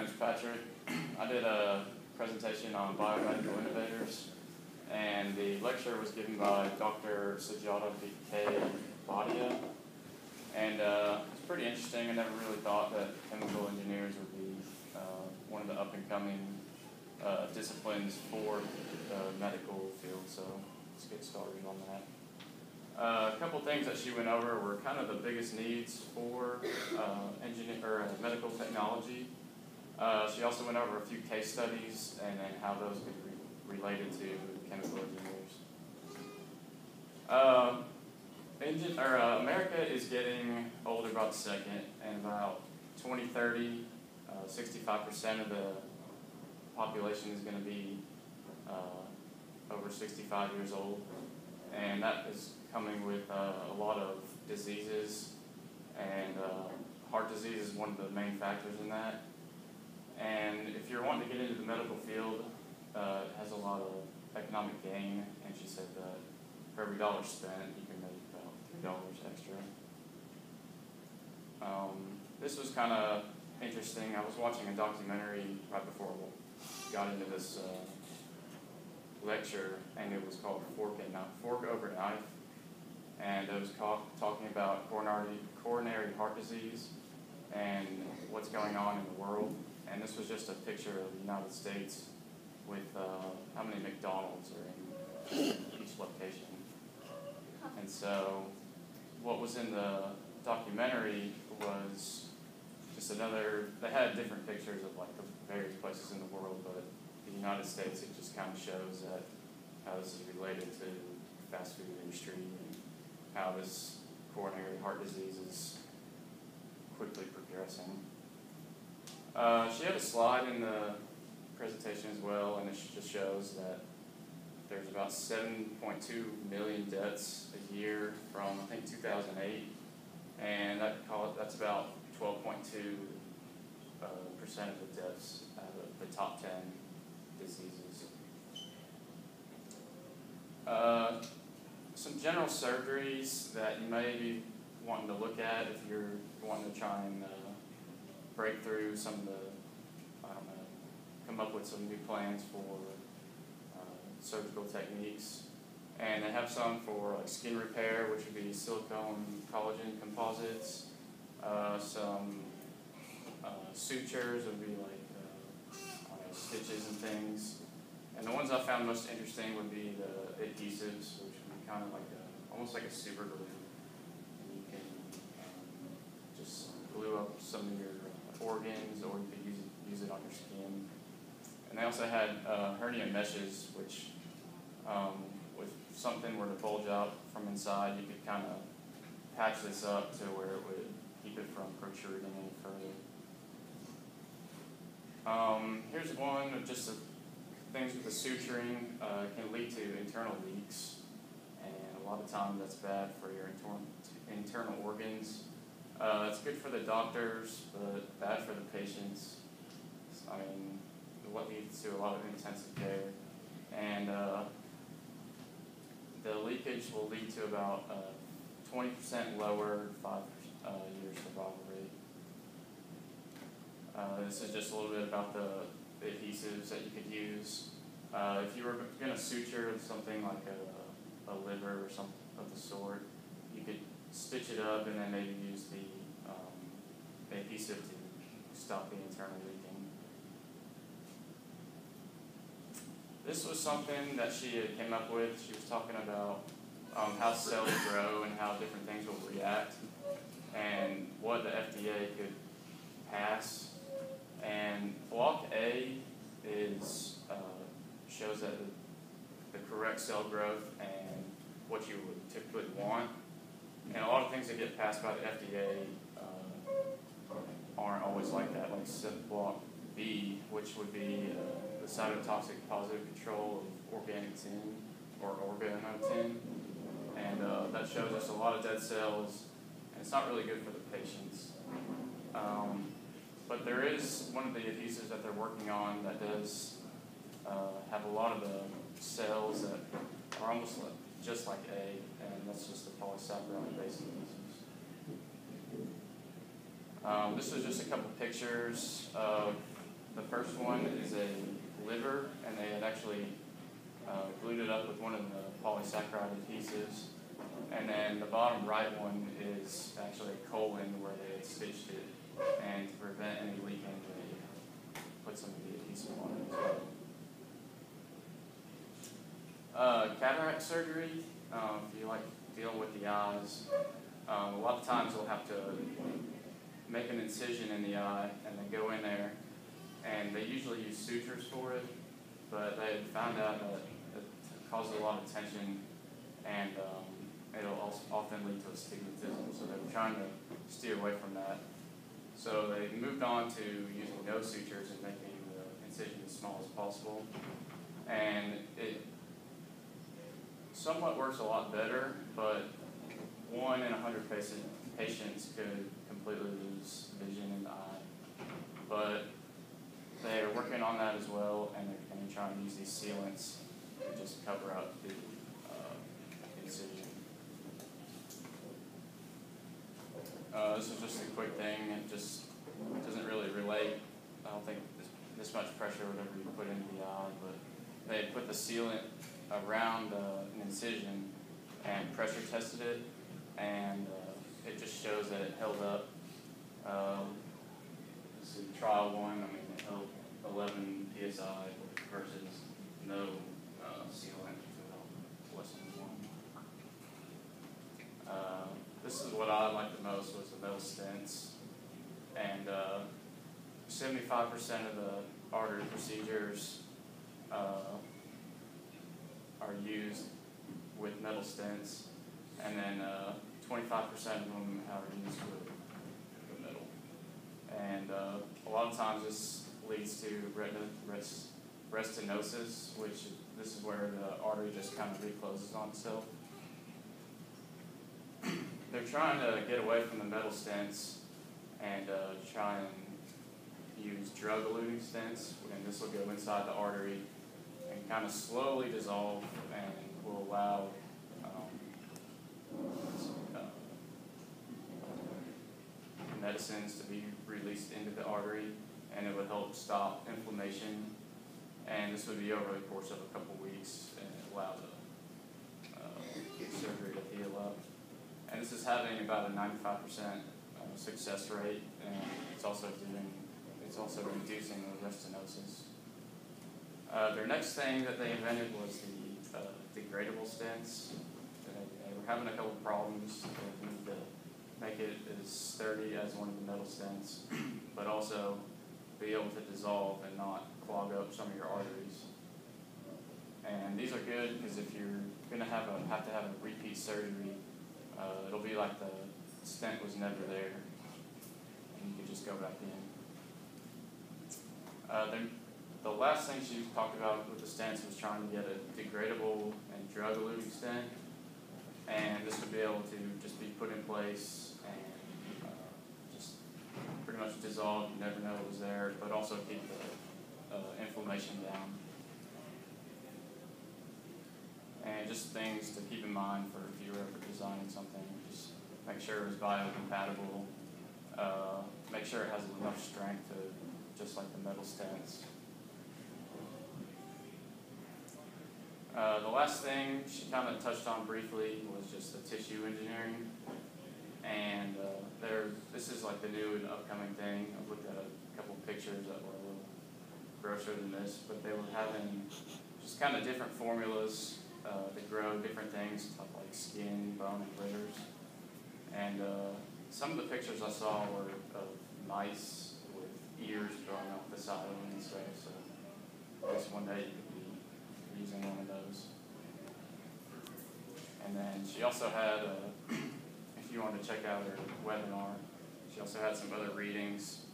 name's Patrick. I did a presentation on biomedical innovators, and the lecture was given by Dr. Sajada K. Bhatia. And it's pretty interesting. I never really thought that chemical engineers would be one of the up-and-coming disciplines for the medical field, so let's get started on that. A couple things that she went over were kind of the biggest needs for medical technology. She also went over a few case studies and then how those could be related to chemical engineers. America is getting older by the second, and about 2030, 65% of the population is going to be over 65 years old, and that is coming with a lot of diseases, and heart disease is one of the main factors in that. And if you're wanting to get into the medical field, it has a lot of economic gain, and she said that for every dollar spent, you can make about $3 extra. This was kind of interesting. I was watching a documentary right before I got into this lecture, and it was called Fork Over Knife, and it was talking about coronary heart disease and what's going on in the world. And this was just a picture of the United States with how many McDonald's are in each location. And so what was in the documentary was just they had different pictures of like the various places in the world, but the United States, it just kind of shows that how this is related to the fast food industry and how this coronary heart disease is quickly progressing. She had a slide in the presentation as well, and it just shows that there's about 7.2 million deaths a year from, I think, 2008, and that's about 12.2% of the deaths out of the top 10 diseases. Some general surgeries that you may be wanting to look at if you're wanting to try and break through some of the, come up with some new plans for surgical techniques. And they have some for like skin repair, which would be silicone collagen composites. Some sutures would be like stitches and things. And the ones I found most interesting would be the adhesives, which would be kind of like almost like a super glue. And you can just glue up some of your organs, or you could use it on your skin. And they also had hernia meshes, which if something were to bulge out from inside, you could kind of patch this up to where it would keep it from protruding any further. Here's one of just things with the suturing. Can lead to internal leaks, and a lot of times that's bad for your internal organs. It's good for the doctors, but bad for the patients. I mean, what leads to a lot of intensive care. And the leakage will lead to about 20% lower 5-year survival rate. This is just a little bit about the adhesives that you could use. If you were going to suture something like a liver or something of the sort, you could stitch it up and then maybe use the adhesive to stop the internal leaking. This was something that she had came up with. She was talking about how cells grow and how different things will react, and what the FDA could pass. And block A shows that the correct cell growth and what you would typically want. And a lot of things that get passed by the FDA aren't always like that. Like block B, which would be the cytotoxic positive control of organic tin or organotin, and that shows us a lot of dead cells, and it's not really good for the patients. But there is one of the adhesives that they're working on that does have a lot of the cells that are almost just like A, and that's just the polysaccharide-based adhesives. This was just a couple pictures of The first one is a liver, and they had actually glued it up with one of the polysaccharide adhesives. And then the bottom right one is actually a colon where they had stitched it, and to prevent any leaking, they put some of the adhesive on it as well. Cataract surgery, if you like dealing with the eyes, a lot of times we'll have to make an incision in the eye and then go in there, and they usually use sutures for it, but they found out that it causes a lot of tension, and it'll also often lead to astigmatism, so they were trying to steer away from that. So they moved on to using no sutures and making the incision as small as possible, and it somewhat works a lot better, but 1 in 100 patients could completely lose vision in the eye. But they are working on that as well, and they're going to try and use these sealants to just cover up the incision. This is just a quick thing. It just doesn't really relate. I don't think this much pressure would ever be put into the eye, but they put the sealant around an incision and pressure tested it, and it just shows that it held up. This is trial 1. I mean, it held 11 psi versus no sealant, so less than 1. This is what I liked the most, was the metal stents, and 75% of the artery procedures are used with metal stents, and then 25% of them are used with metal. And a lot of times this leads to retinosis, which this is where the artery just kind of recloses on itself. They're trying to get away from the metal stents and try and use drug-eluting stents, and this will go inside the artery and kind of slowly dissolve and will allow medicines to be released into the artery, and it would help stop inflammation, and this would be over the course of a couple weeks and allow the surgery to heal up. And this is having about a 95% success rate, and it's also reducing the retinosis. Their next thing that they invented was the degradable stents. They were having a couple of problems. They needed to make it as sturdy as one of the metal stents, but also be able to dissolve and not clog up some of your arteries. And these are good because if you're going to have to have a repeat surgery, it'll be like the stent was never there, and you can just go back in. The last thing she talked about with the stents was trying to get a degradable and drug-eluting stent, and this would be able to just be put in place and just pretty much dissolve. You never know it was there, but also keep the inflammation down. And just things to keep in mind for if you're ever designing something, just make sure it was biocompatible, make sure it has enough strength to just like the metal stents. The last thing she kind of touched on briefly was just the tissue engineering, and this is like the new and upcoming thing. I've looked at a couple of pictures that were a little grosser than this, but they were having just kind of different formulas to grow different things, stuff like skin, bone, and livers. And some of the pictures I saw were of mice with ears growing off the side of them and stuff, so I guess one day you could be using one of those. And then she also had, if you wanted to check out her webinar, she also had some other readings